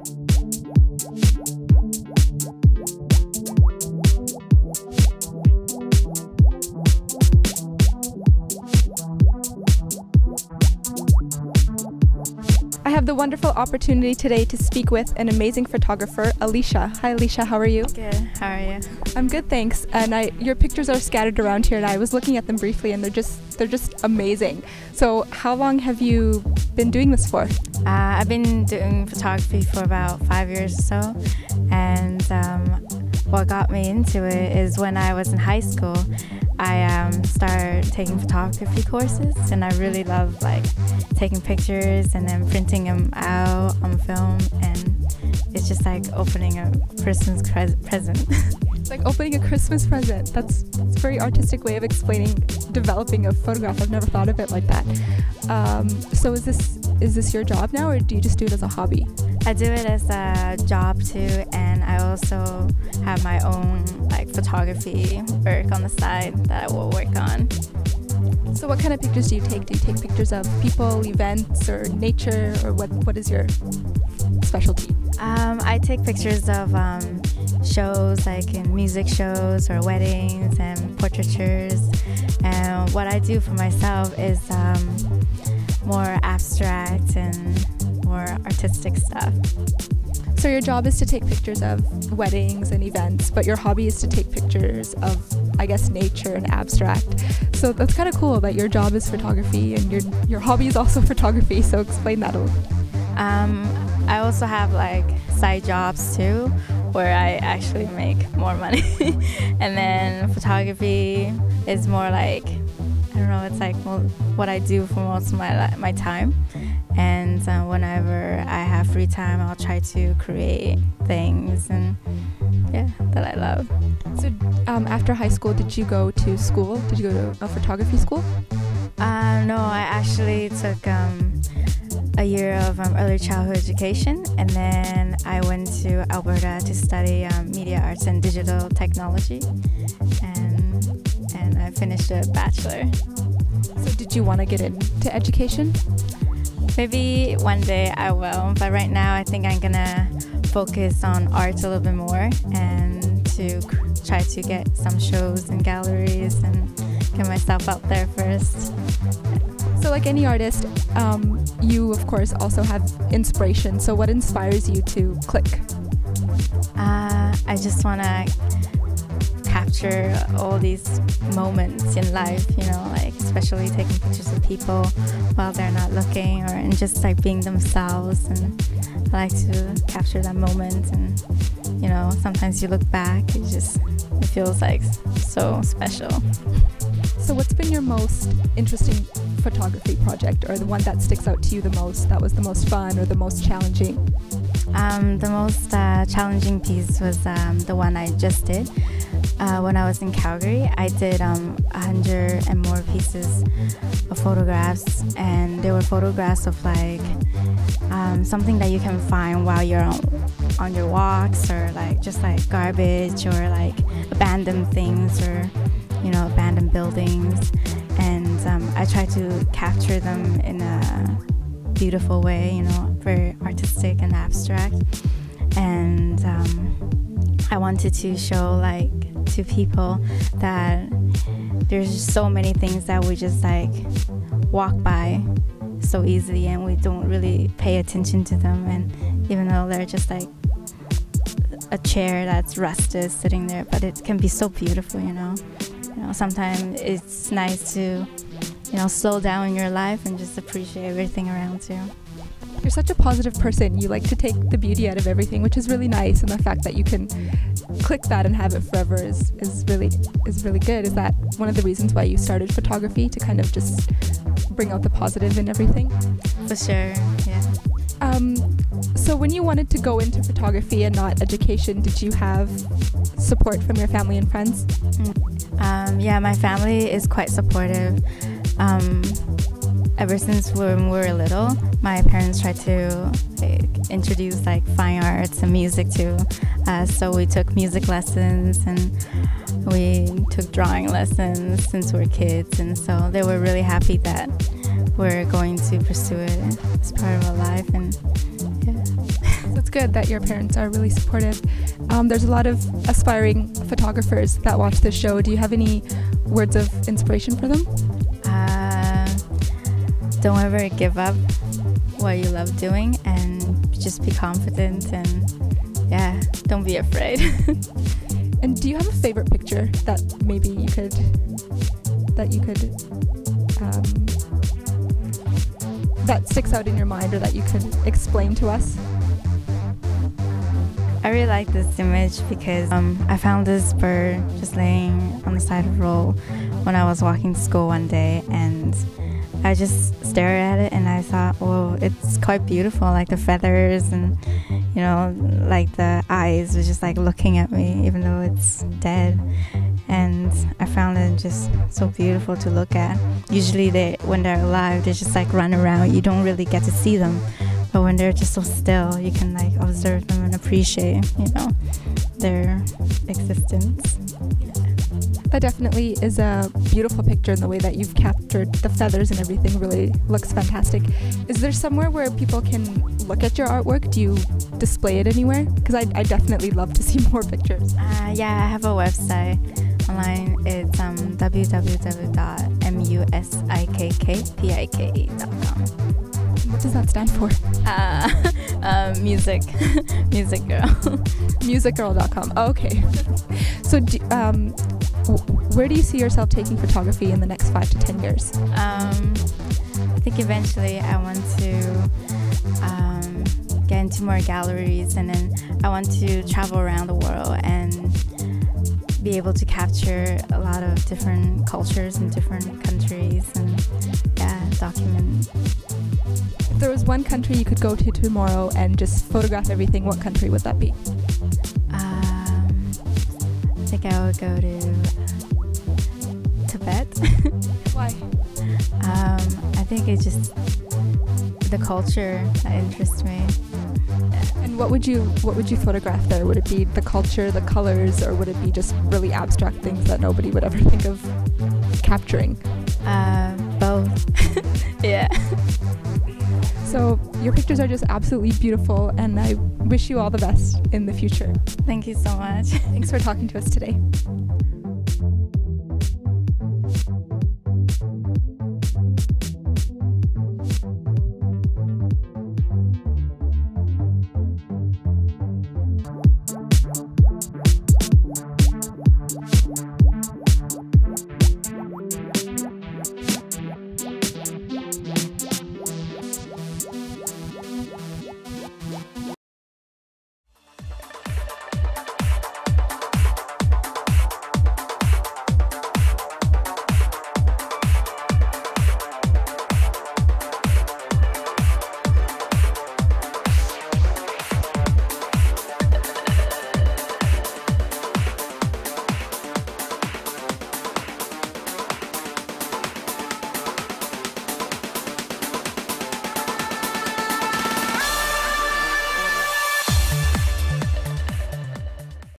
I have the wonderful opportunity today to speak with an amazing photographer, Alisha. Hi Alisha, how are you? Good, how are you? I'm good, thanks. And your pictures are scattered around here and I was looking at them briefly and they're just amazing. So how long have you been doing this for? I've been doing photography for about 5 years or so, and what got me into it is when I was in high school. I started taking photography courses, and I really love like taking pictures and then printing them out on film, and it's just like opening a Christmas present. It's like opening a Christmas present. That's a very artistic way of explaining developing a photograph. I've never thought of it like that. So is this your job now, or do you just do it as a hobby? I do it as a job too, and I also have my own like photography work on the side that I will work on. So what kind of pictures do you take? Do you take pictures of people, events, or nature, or what is your specialty? I take pictures of shows, like in music shows or weddings and portraitures. And what I do for myself is more abstract and more artistic stuff. So your job is to take pictures of weddings and events, but your hobby is to take pictures of, I guess, nature and abstract. So that's kind of cool that your job is photography and your hobby is also photography. So explain that a little. I also have like side jobs too, where I actually make more money. And then photography is more like, I don't know, it's like what I do for most of my time. And whenever I have free time, I'll try to create things and that I love. So after high school, did you go to school? Did you go to a photography school? No, I actually took a year of early childhood education, and then I went to Alberta to study media arts and digital technology, and I finished a bachelor. So did you want to get into education? Maybe one day I will, but right now I think I'm gonna focus on art a little bit more and to try to get some shows and galleries and get myself out there first. So like any artist, you of course also have inspiration. So what inspires you to click? I just want to capture all these moments in life, you know, like especially taking pictures of people while they're not looking, and just like being themselves. And I like to capture that moment, and you know, sometimes you look back, it feels like so special. So what's been your most interesting photography project, or the one that sticks out to you the most, that was the most fun or the most challenging? The most challenging piece was the one I just did. When I was in Calgary, I did 100 and more pieces of photographs, and they were photographs of like something that you can find while you're on your walks, or like just like garbage, or like abandoned things, or you know, abandoned buildings. And I try to capture them in a beautiful way, you know, very artistic and abstract. And I wanted to show like to people that there's just so many things that we just like walk by so easily, and we don't really pay attention to them. And even though they're just like a chair that's rusted sitting there, but it can be so beautiful, you know. Sometimes it's nice to, you know, slow down in your life and just appreciate everything around you. You're such a positive person. You like to take the beauty out of everything, which is really nice. And the fact that you can click that and have it forever is really good. Is that one of the reasons why you started photography, to kind of just bring out the positive in everything? For sure, yeah. So when you wanted to go into photography and not education, did you have support from your family and friends? Yeah, my family is quite supportive. Ever since when we were little, my parents tried to introduce like fine arts and music to us. So we took music lessons, and we took drawing lessons since we were kids. And so they were really happy that we're going to pursue it as part of our life. And yeah. That's good that your parents are really supportive. There's a lot of aspiring photographers that watch this show. Do you have any words of inspiration for them? Don't ever give up what you love doing, and just be confident, and yeah, don't be afraid. And do you have a favorite picture that maybe you could that sticks out in your mind, or that you could explain to us? I really like this image because I found this bird just laying on the side of the road when I was walking to school one day, and I just stared at it and I thought, well, it's quite beautiful, like the feathers, and you know, like the eyes was just like looking at me even though it's dead. And I found it just so beautiful to look at. Usually when they're alive, they just like run around, you don't really get to see them, but when they're just so still, you can like observe them and appreciate, you know, their existence. That definitely is a beautiful picture, in the way that you've captured the feathers and everything really looks fantastic. Is there somewhere where people can look at your artwork? Do you display it anywhere? Because I definitely love to see more pictures. Yeah, I have a website online. It's www.musikkpike.com. What does that stand for? Music girl. Musicgirl.com. Oh, okay. So where do you see yourself taking photography in the next 5 to 10 years? I think eventually I want to get into more galleries, and then I want to travel around the world and be able to capture a lot of different cultures in different countries, and document. If there was one country you could go to tomorrow and just photograph everything, what country would that be? I think I would go to Tibet. Why? I think it's just the culture that interests me. And what would you photograph there? Would it be the culture, the colors, or would it be just really abstract things that nobody would ever think of capturing? Both. Yeah. So your pictures are just absolutely beautiful, and I wish you all the best in the future. Thank you so much. Thanks for talking to us today.